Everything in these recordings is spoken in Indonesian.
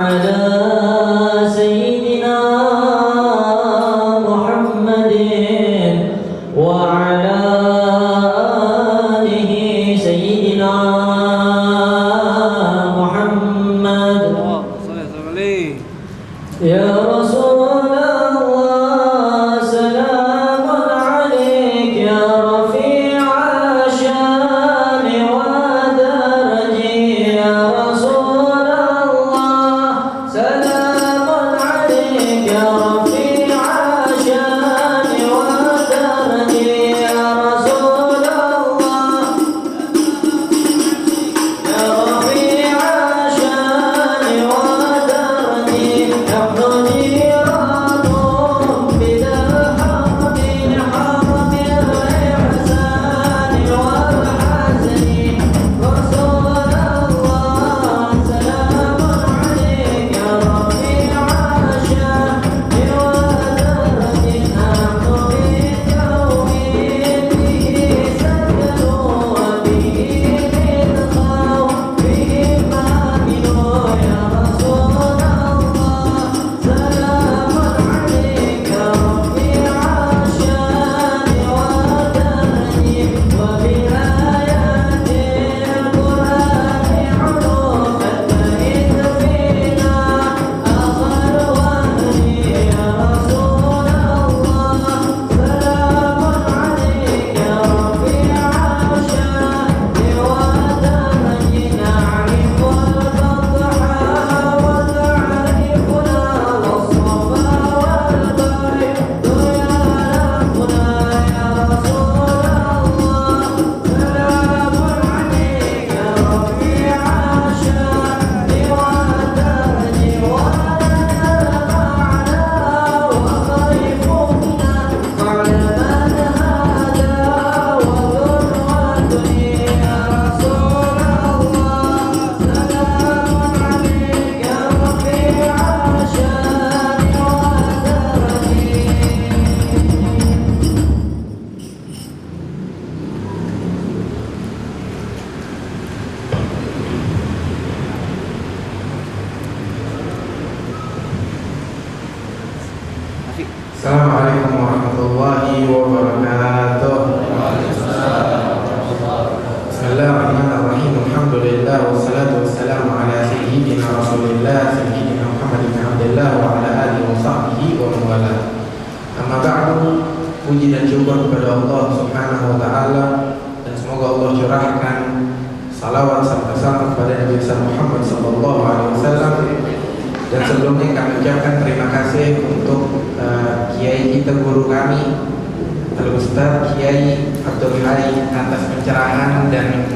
على سيدنا محمد وعلى آله سيدنا محمد يا رسول الله سلام عليك يا رفيع الشان والدرج يا رسول الله سلام عليك يا رفيع الشان والدرج يا رسول الله يا رفيع الشان والدرج نحن جيران بذا الحرب حرب الإحسان والحسن رسول الله سلام عليك يا رفيع الشان والدرج نحن بالتوحيد به سكنوا وبه مدخلوا به مآمنوا يا رسول الله سلام عليك يا رفيع الشان والدرج وبآيات القرآن علوم التهد فينا آخر وهدي يا رسول الله سلام عليك يا رفيع الشان والدرج نعرف البطحاء وتعرفنا والصفا والبرد يعرفنا يا رسول الله سلام عليك يا رفيع الشان والدرج ولنا معنا وخيفنا على من هدى وذروة يا رسول الله سلام عليك يا رفيع الشان والدرج Assalamualaikum warahmatullahi wabarakatuh. Bismillahirrahmanirrahim. Alhamdulillah wassalatu wassalamu ala sayyidina Rasulillah sayyidina Muhammad bin Abdullah wa ala alihi wa sahbihi wa man wala. Amma ba'du, puji dan syukur kepada Allah Subhanahu wa taala, dan semoga Allah curahkan salawat serta salam kepada Nabi Muhammad sallallahu alaihi wasallam. Dan sebelumnya kami ucapkan terima kasih untuk Kiai kita, guru kami Al-Ustaz Kiai Abdul Hai, atas pencerahan dan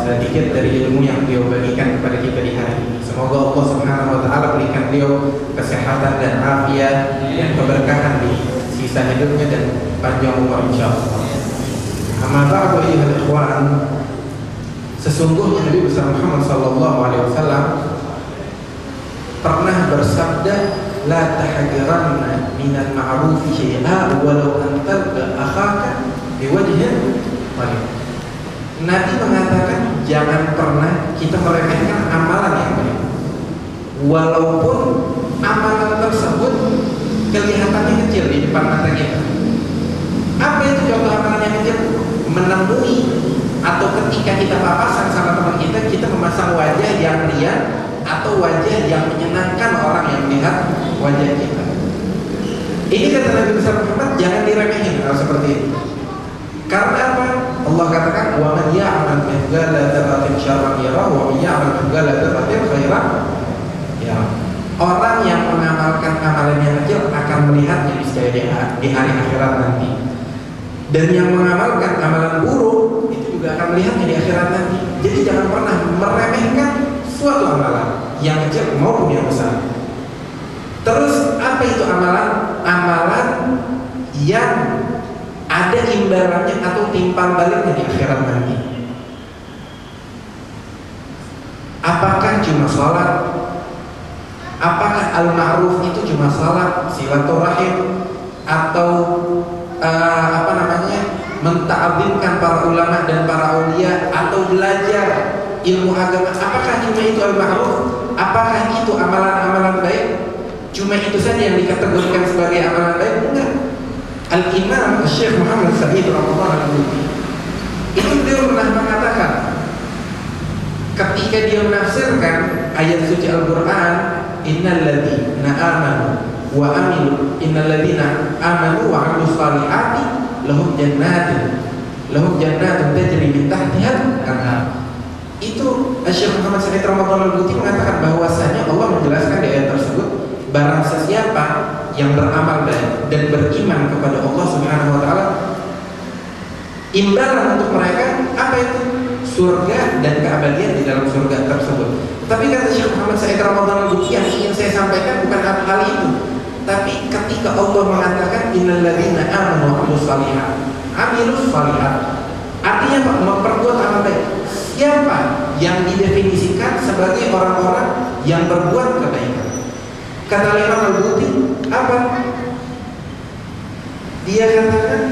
sedikit dari ilmu yang beliau bagikan kepada kita di hari ini. Semoga Allah Subhanahu wa taala berikan beliau kesehatan dan afiat dan keberkahan di sisa hidupnya dan panjang umur insyaallah. Amma ba'du ayyuhal ikhwan, sesungguhnya Nabi besar Muhammad sallallahu alaihi wasallam pernah bersabda, la tahqiranna minal ma'ruf syai'a walau an talqa akhaka biwajhin talib. Nabi mengatakan jangan pernah kita meremehkan amalan yang baik, walaupun amalan tersebut kelihatannya kecil di depan mata kita. Apa itu contoh amalan yang kecil? Menemui atau ketika kita papasan sama teman kita, kita memasang wajah yang riang atau wajah yang menyenangkan orang yang melihat wajah kita. Ini kata Nabi besar Muhammad, jangan diremehin hal seperti ini. Karena apa? Allah katakan, wa man ya'mal mithqala dzarratin syarran yarahu wa man ya'mal mithqala dzarratin khairan yarah. Orang yang mengamalkan amalan yang kecil akan melihatnya di hari akhirat nanti. Dan yang mengamalkan amalan buruk itu juga akan melihatnya di akhirat nanti. Jadi jangan pernah meremehkan suatu amalan yang kecil maupun yang besar. Terus apa itu amalan? Amalan yang ada imbalannya atau timbal baliknya di akhirat nanti. Apakah cuma sholat? Apakah al-ma'ruf itu cuma salat, silaturahim, atau menta'adzimkan para ulama dan para aulia, atau belajar ilmu agama? Apakah cuma itu al-ma'ruf, Apakah itu amalan-amalan baik? Cuma itu saja yang dikategorikan sebagai amalan baik? Enggak. Al-Imam Syekh Muhammad Sa'id Ramadhan Al-Buti itu dia pernah mengatakan, ketika dia menafsirkan ayat suci Al-Quran, innalladzina amanu wa amilus salihati lahum jannatun tajri min tahtiha al-anhar. Itu Syekh Muhammad Sa'id Ramadhan Al-Buti mengatakan bahwasanya Allah menjelaskan di ayat tersebut, barang sesiapa yang beramal baik dan beriman kepada Allah Subhanahu wa taala, imbalan untuk mereka apa itu? Surga dan keabadian di dalam surga tersebut. Tapi kata Syekh Muhammad Sa'id Ramadhan Al-Buti, yang ingin saya sampaikan bukan hal itu, tapi ketika Allah mengatakan innalladzina amanu wa amilus shalihat, artinya memperbuat amal baik. Siapa yang didefinisikan sebagai orang-orang yang berbuat kebaikan? Kata Imam Al-Buti, apa? Dia katakan,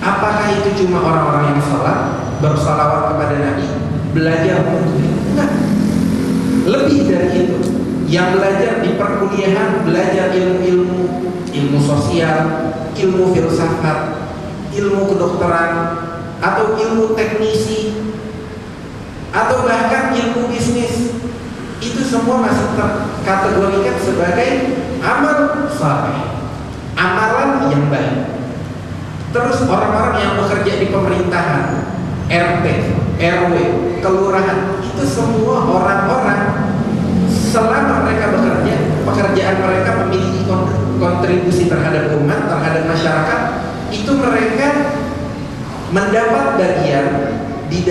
apakah itu cuma orang-orang yang sholat, bersalawat kepada Nabi, belajar menuntut? Enggak. Lebih dari itu. Yang belajar di perkuliahan, belajar ilmu sosial, ilmu filsafat, ilmu kedokteran, atau ilmu teknisi, atau bahkan ilmu bisnis, itu semua masih terkategorikan sebagai amal saleh, amalan yang baik. Terus orang-orang yang bekerja di pemerintahan, RT, RW, kelurahan, itu semua orang-orang selama mereka bekerja, pekerjaan mereka memiliki kontribusi terhadap umat, terhadap masyarakat, itu mereka mendapat bagian di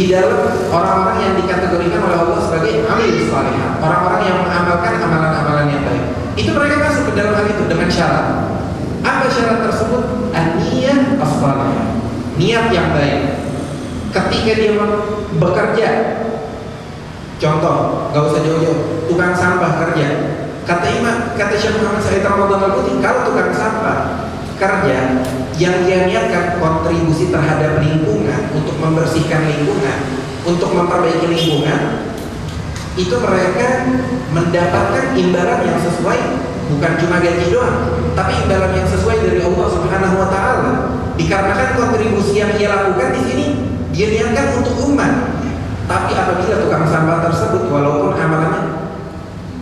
dalam orang-orang yang dikategorikan oleh Allah sebagai amilus salihah, orang-orang yang mengamalkan amalan-amalan yang baik. Itu mereka masuk ke dalam hal itu dengan syarat. Apa syarat tersebut? An-niyah as-salihah, niat yang baik. Ketika dia bekerja, contoh, gak usah jauh-jauh, tukang sampah kerja. Kata Syekh Muhammad Sa'id Ramadhan Al-Buti, kalau tukang sampah kerja yang dia niatkan kontribusi terhadap lingkungan, untuk membersihkan lingkungan, untuk memperbaiki lingkungan, itu mereka mendapatkan imbalan yang sesuai, bukan cuma gaji doang, tapi imbalan yang sesuai dari Allah Subhanahu wa taala. Dikarenakan kontribusi yang dia lakukan di sini dia niatkan untuk umat. Tapi apabila tukang sampah tersebut walaupun amalannya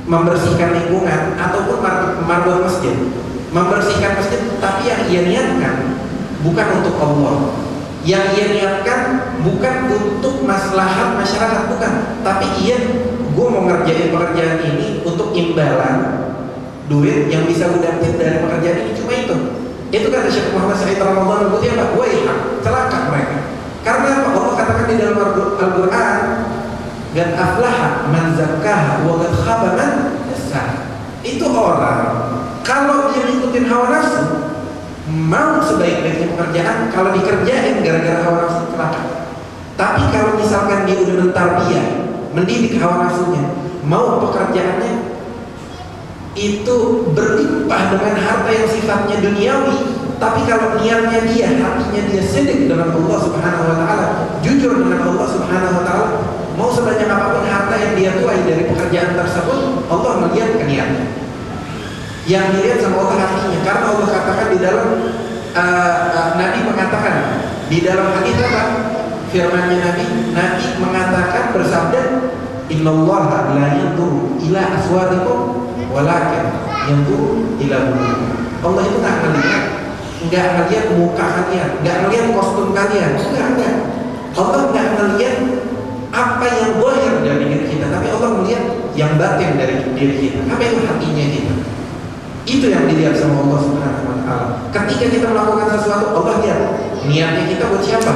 membersihkan lingkungan ataupun marwah masjid, membersihkan masjid, tapi yang ia niatkan bukan untuk Allah, yang ia niatkan bukan untuk maslahat masyarakat, bukan, tapi gue mau ngerjain pekerjaan ini untuk imbalan duit yang bisa gue dapetin dari pekerjaan ini, cuma itu. Itu kata Syekh Muhammad Sa'id Ramadhan Al-Buti, apa? Waiha, celaka mereka. Karena apa? Allah katakan di dalam Al-Quran, "Qad aflaha man zakkaha wa qad khaba man dassaha." Itu orang kalau dia ngikutin hawa nafsu, mau sebaik-baiknya pekerjaan, kalau dikerjain gara-gara hawa nafsu, celaka. Tapi kalau misalkan dia udah mentarbiyah, mendidik hawa nafsunya, mau pekerjaannya itu berlimpah dengan harta yang sifatnya duniawi, tapi kalau niatnya dia, hatinya dia sidik dengan Allah Subhanahu wa taala, jujur dengan Allah Subhanahu wa taala, mau sebanyak apapun harta yang dia tuai dari pekerjaan tersebut, Allah melihat ke niatnya. Yang dilihat sama Allah hatinya, karena Allah katakan di dalam Nabi mengatakan di dalam hadis apa? Firman-Nya Nabi mengatakan, bersabda, "Innallaha la yanzuru ila aswarikum walakin yanzuru ila qulubikum." Allah itu nggak ngelihat muka kalian, nggak ngelihat kostum kalian, enggak. Allah nggak ngelihat apa yang zahir dari diri kita, tapi Allah melihat yang batin dari diri kita, apa yang hatinya kita. Itu yang dilihat sama Allah Subhanahu wa taala. Ketika kita melakukan sesuatu, Allah lihat niatnya kita buat siapa.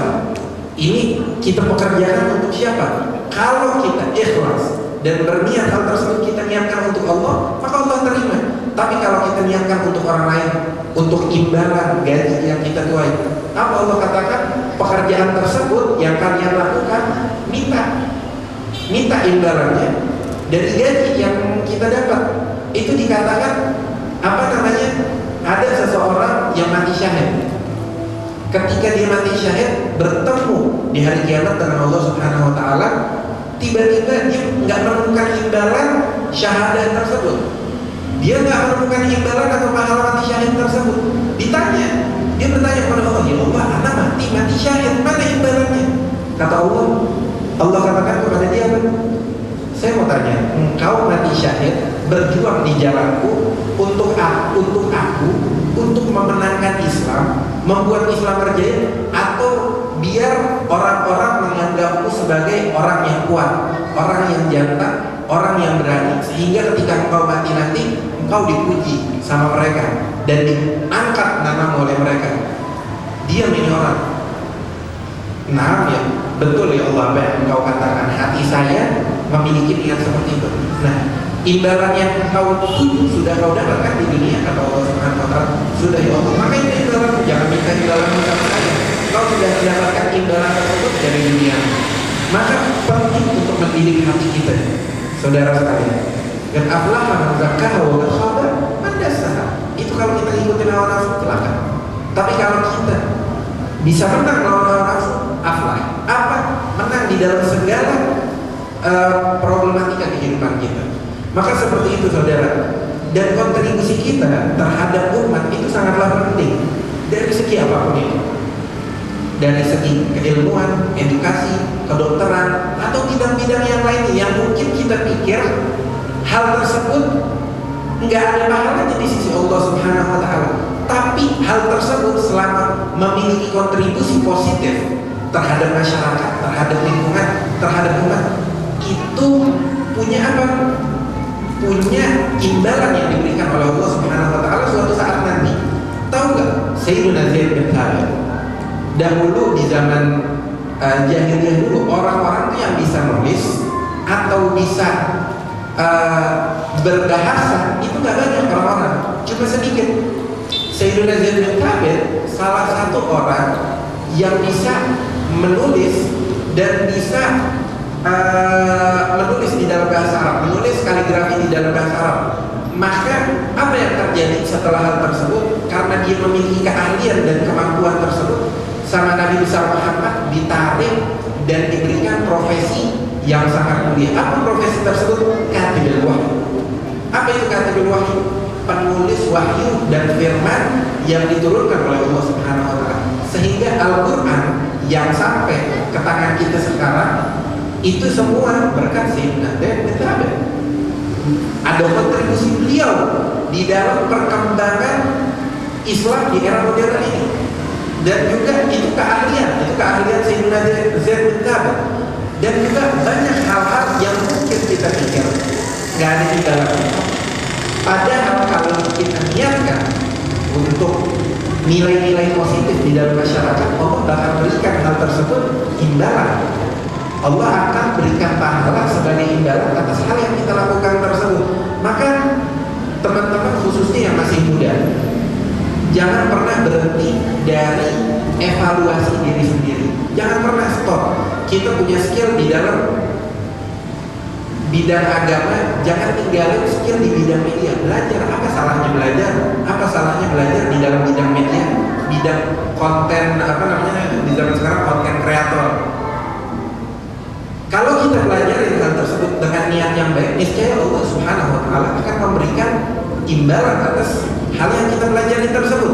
Ini kita pekerjaan untuk siapa? Kalau kita ikhlas dan berniat hal tersebut kita niatkan untuk Allah, maka Allah terima. Tapi kalau kita niatkan untuk orang lain, untuk imbalan gaji yang kita tuai, apa Allah katakan? Pekerjaan tersebut yang kalian lakukan, minta imbalannya dari gaji yang kita dapat. Itu dikatakan apa namanya? Ada seseorang yang mati syahid. Ketika dia mati syahid, bertemu di hari kiamat dengan Allah Subhanahu wa taala, tiba-tiba dia nggak menemukan imbalan syahadat tersebut. Dia nggak menemukan imbalan atau pahala mati syahid tersebut. Ditanya, dia bertanya kepada Allah, ya Allah, anak mati syahid, mana imbalannya? Kata Allah, Allah katakan kepada dia, saya mau tanya, engkau mati syahid berjuang di jalanku untuk aku, untuk memenangkan Islam, membuat Islam berjaya, atau biar orang-orang menganggapku sebagai orang yang kuat, orang yang jantan, orang yang berani, sehingga ketika engkau mati nanti engkau dipuji sama mereka dan diangkat namamu oleh mereka. Dia ini orang. Nah, ya betul ya Allah, apa yang engkau katakan, hati saya memiliki niat seperti itu. Nah, imbalan yang engkau tuju sudah kau dapatkan di dunia, kata Allah Subhanahu wa Ta'ala. Sudah ya Allah, maka itu imbalan, jangan minta imbalan sama saya. Kau sudah mendapatkan imbalan tersebut dari dunia. Maka penting untuk mendidik hati kita, saudara sekalian. Dan aflaha man zakkaha wa qad khaba man dassaha. Itu kalau kita ikutin hawa nafsu, celaka. Tapi kalau kita bisa menang lawan hawa nafsu, aflah. Apa? Menang di dalam segala problematika kehidupan kita. Maka seperti itu, saudara. Dan kontribusi kita terhadap umat itu sangatlah penting dari segi apapun itu. Dari segi keilmuan, edukasi, kedokteran, atau bidang-bidang yang lainnya yang mungkin kita pikir hal tersebut nggak ada pahalanya di sisi Allah Subhanahu wa Ta'ala. Tapi hal tersebut selama memiliki kontribusi positif terhadap masyarakat, terhadap lingkungan, terhadap umat, itu punya apa? Punya imbalan yang diberikan oleh Allah Subhanahu wa Ta'ala suatu saat nanti. Tahu nggak? Sayyiduna Zaid bin Thabit, dahulu di zaman jahiliyah dulu, orang-orang itu yang bisa nulis atau bisa berbahasa itu nggak banyak orang-orang, cuma sedikit. Sayyiduna Zaid bin Thabit salah satu orang yang bisa menulis dan bisa menulis di dalam bahasa Arab, menulis kaligrafi di dalam bahasa Arab. Maka apa yang terjadi setelah hal tersebut? Karena dia memiliki keahlian dan kemampuan tersebut, sama Nabi besar Muhammad ditarik dan diberikan profesi yang sangat mulia. Apa profesi tersebut? Katibul wahyu. Apa itu katibul wahyu? Penulis wahyu dan firman yang diturunkan oleh Allah Subhanahu wa Ta'ala. Sehingga Al-Quran yang sampai ke tangan kita sekarang itu semua berkat Sayyidina Zaid bin Thabit. Ada kontribusi beliau di dalam perkembangan Islam di era modern ini. Dan juga itu keahlian Sayyidina Zaid bin Thabit. Dan juga banyak hal-hal yang mungkin kita pikir nggak ada di dalamnya. Padahal kalau kita niatkan untuk nilai-nilai positif di dalam masyarakat, Allah akan berikan hal tersebut imbalan. Allah akan berikan pahala sebagai imbalan atas hal yang kita lakukan tersebut. Maka teman-teman khususnya yang masih muda, jangan pernah berhenti dari evaluasi diri sendiri. Jangan pernah stop. Kita punya skill di dalam bidang agama, jangan tinggalin skill di bidang media. Belajar, apa salahnya belajar? Apa salahnya belajar di dalam bidang media, bidang konten, apa namanya di zaman sekarang, konten kreator. Kalau kita belajar hal tersebut dengan niat yang baik, niscaya Allah Subhanahu wa Ta'ala akan memberikan imbalan atas hal yang kita pelajari tersebut.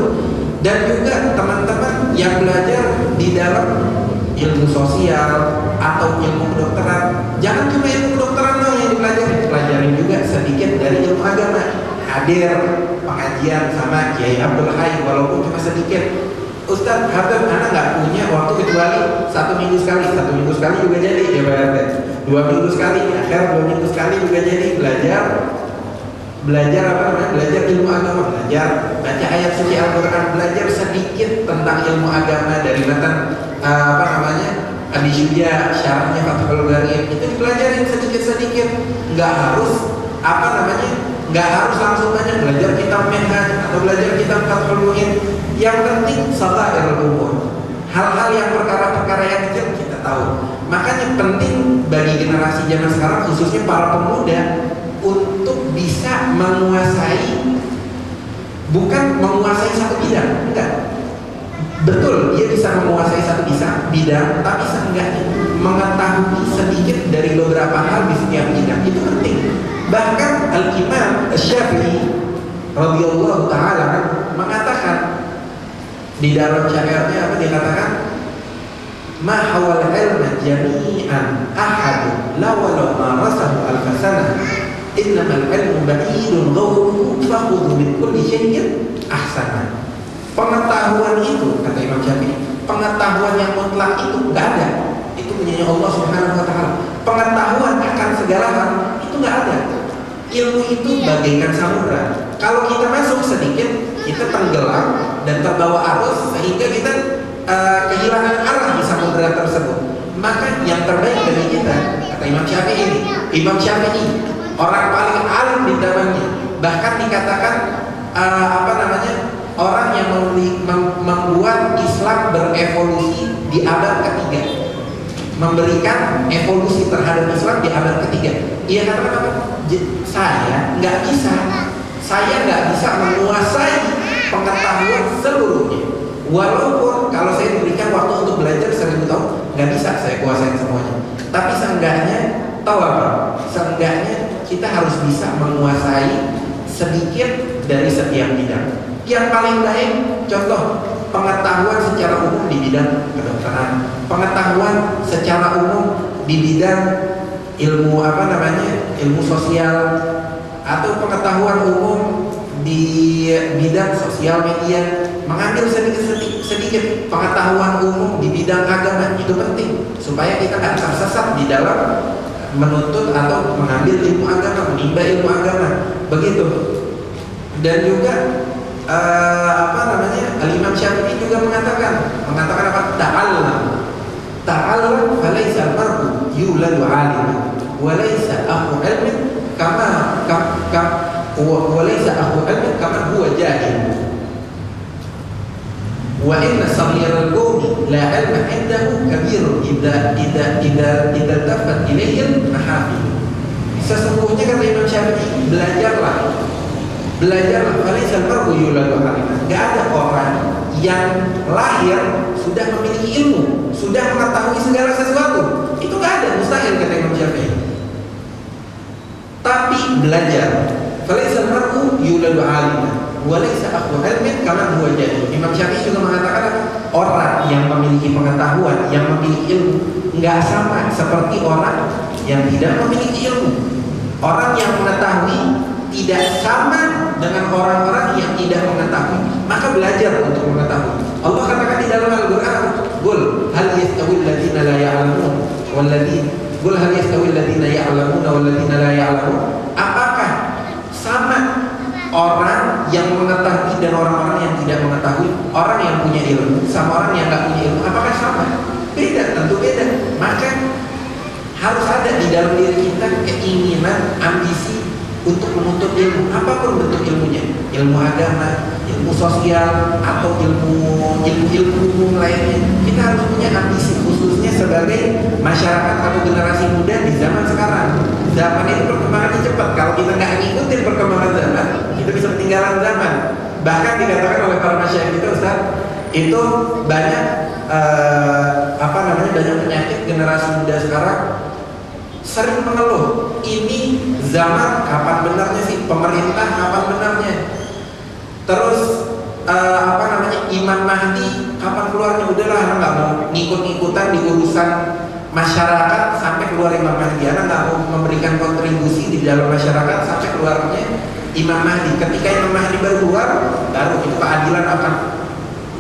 Dan juga teman-teman yang belajar di dalam ilmu sosial atau ilmu kedokteran, jangan cuma ilmu kedokteran dong yang dipelajari, pelajarin juga sedikit dari ilmu agama. Hadir pengajian sama Kiai Abdul Hai walaupun cuma sedikit. Ustaz, Habib, anak nggak punya waktu kecuali 1 minggu sekali. 1 minggu sekali juga jadi ya berarti 2 minggu sekali, akhir 2 minggu sekali juga jadi belajar apa namanya, belajar ilmu agama, belajar baca ayat suci Al-Quran, belajar sedikit tentang ilmu agama dari matan apa namanya Adi Syuja, syarahnya Fathul Bari, itu dipelajarin sedikit-sedikit. Nggak harus apa namanya, nggak harus langsung banyak belajar kitab Minhaj atau belajar kitab Fathul Mu'in. Yang penting shaghairul umur, hal-hal yang perkara-perkara yang kecil kita tahu. Makanya penting bagi generasi zaman sekarang, khususnya para pemuda, untuk bisa menguasai, bukan menguasai satu bidang, enggak. Betul, dia bisa menguasai satu bidang, tapi seenggaknya mengetahui sedikit dari beberapa hal di setiap bidang itu penting. Bahkan Al-Imam Asy-Syafi'i radhiyallahu taala mengatakan di dalam syairnya apa, dia katakan ma hawal ilma jami'an ahad lawalau ma rasahu alfasana innamal ilmu ba'idun ghawruhu fakhudhu min kulli syai'in ahsana. Pengetahuan itu, kata Imam Syafi'i, pengetahuan yang mutlak itu nggak ada. Itu punyanya Allah Subhanahu wa taala. Pengetahuan akan segala hal itu nggak ada. Ilmu itu bagaikan samudra. Kalau kita masuk sedikit, kita tenggelam dan terbawa arus sehingga kita kehilangan arah di samudra tersebut. Maka yang terbaik dari kita, kata Imam Syafi'i ini, Imam Syafi'i orang paling alim di zamannya, bahkan dikatakan orang yang membuat Islam berevolusi di abad ketiga, memberikan evolusi terhadap Islam di abad ketiga. Ia katakan apa? Saya nggak bisa menguasai pengetahuan seluruhnya. Walaupun kalau saya diberikan waktu untuk belajar 1000 tahun, nggak bisa saya kuasain semuanya. Tapi seenggaknya, tahu apa? Seenggaknya kita harus bisa menguasai sedikit dari setiap bidang. Yang paling baik, contoh pengetahuan secara umum di bidang kedokteran, pengetahuan secara umum di bidang ilmu ilmu sosial, atau pengetahuan umum di bidang sosial media. Mengambil sedikit pengetahuan umum di bidang agama itu penting supaya kita nggak tersesat di dalam menuntut atau mengambil ilmu agama, menimba ilmu agama, begitu. Dan juga Al-Imam Syafi'i juga mengatakan apa? Ta'allam falaysa al-mar'u yuladu 'aliman wa laysa akhu 'ilmin kama huwa jahil. Wa inna saghira al-qawmi la 'ilma 'indahu kabirun idza tafat ilayhi mahafil. Sesungguhnya kata Imam Syafi'i, belajarlah falaysa al-mar'u yuladu 'aliman. Enggak ada orang yang lahir sudah memiliki ilmu, sudah mengetahui segala sesuatu. Itu enggak ada, mustahil kata Imam Syafi'i. Tapi belajar, falaysa al-mar'u yuladu 'aliman walaysa akhu 'ilmin kama huwa jahil. Imam Syafi'i juga mengatakan orang yang memiliki pengetahuan, yang memiliki ilmu enggak sama seperti orang yang tidak memiliki ilmu. Orang yang mengetahui tidak sama dengan orang-orang yang tidak mengetahui. Maka belajar untuk mengetahui. Allah katakan di dalam Al-Qur'an, "Qul hal yastawil ladzina la ya'lamun wal ladzina la ya'lamun?" Apakah sama orang yang mengetahui dan orang-orang yang tidak mengetahui? Orang yang punya ilmu sama orang yang nggak punya ilmu, apakah sama? Beda, tentu beda. Maka harus ada di dalam diri kita keinginan, ambisi untuk menuntut ilmu, apapun bentuk ilmunya, ilmu agama, ilmu sosial, atau ilmu umum lainnya. Kita harus punya ambisi, khususnya sebagai masyarakat atau generasi muda di zaman sekarang. Zaman ini perkembangannya cepat. Kalau kita nggak ngikutin perkembangan zaman, kita bisa ketinggalan zaman. Bahkan dikatakan oleh para masyayikh kita, Ustaz, itu banyak banyak penyakit generasi muda sekarang sering mengeluh, ini zaman kapan benarnya sih, pemerintah kapan benarnya, terus Imam Mahdi kapan keluarnya. Udahlah, anak nggak mau ngikut-ngikutan di urusan masyarakat sampai keluar Imam Mahdi. Anak nggak mau memberikan kontribusi di dalam masyarakat sampai keluarnya Imam Mahdi. Ketika Imam Mahdi baru keluar, baru itu keadilan akan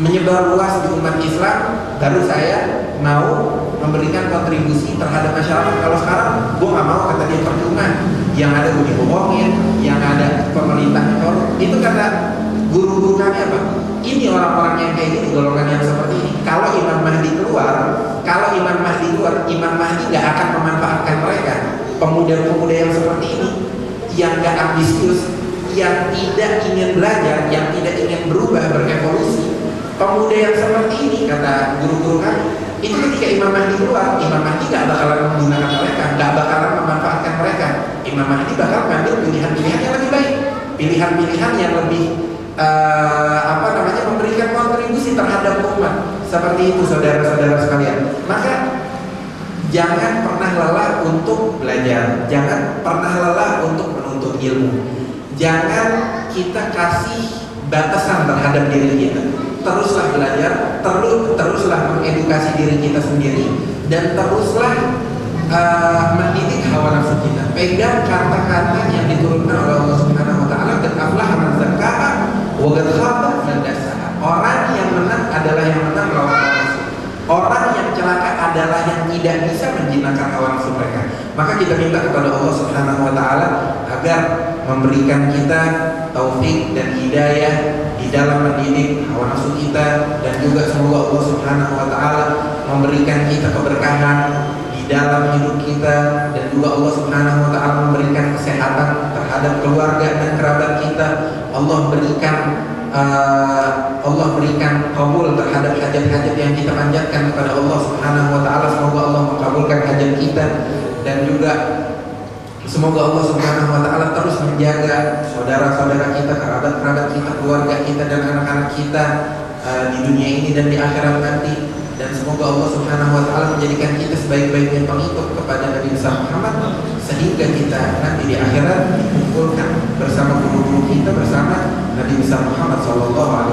menyebar luas di umat Islam. Baru saya mau memberikan kontribusi terhadap masyarakat. Kalau sekarang gue nggak mau, kata dia, percuma. Yang ada gue dibohongin, yang ada pemerintah korup. Itu kata guru-guru kami apa? Ini orang-orang yang kayak gini, golongan yang seperti ini. Kalau Imam Mahdi keluar, Imam Mahdi nggak akan memanfaatkan mereka. Pemuda-pemuda yang seperti ini, yang nggak ambisius, yang tidak ingin belajar, yang tidak ingin berubah, berevolusi. Pemuda yang seperti ini, kata guru-guru kami, itu ketika Imam Mahdi keluar, Imam Mahdi gak bakalan menggunakan mereka, gak bakalan memanfaatkan mereka. Imam Mahdi bakal mengambil pilihan-pilihan yang lebih baik, pilihan-pilihan yang lebih memberikan kontribusi terhadap umat. Seperti itu, saudara-saudara sekalian. Maka Jangan pernah lelah untuk belajar, jangan pernah lelah untuk menuntut ilmu. Jangan kita kasih batasan terhadap diri kita. Teruslah belajar, teruslah mengedukasi diri kita sendiri, dan teruslah mendidik hawa nafsu kita. Pegang kata-kata yang diturunkan oleh Allah Subhanahu wa taala, "Qad aflaha man zakkaha wa qad khaba man dassaha." Orang yang menang adalah yang menang lawan hawa nafsu. Orang yang celaka adalah yang tidak bisa menjinakkan hawa nafsu mereka. Maka kita minta kepada Allah Subhanahu wa taala agar memberikan kita taufik dan hidayah di dalam mendidik hawa nafsu kita, dan juga semoga Allah Subhanahu wa taala memberikan kita keberkahan di dalam hidup kita, dan juga Allah Subhanahu wa taala memberikan kesehatan terhadap keluarga dan kerabat kita. Allah berikan kabul terhadap hajat-hajat yang kita panjatkan kepada Allah Subhanahu wa taala. Semoga Allah mengabulkan hajat kita, dan juga semoga Allah Subhanahu wa taala terus menjaga saudara-saudara kita, kerabat-kerabat kita, keluarga kita, dan anak-anak kita di dunia ini dan di akhirat nanti. Dan semoga Allah Subhanahu wa taala menjadikan kita sebaik-baiknya pengikut kepada Nabi besar Muhammad, sehingga kita nanti di akhirat dikumpulkan bersama guru-guru kita, bersama Nabi besar Muhammad sallallahu alaihi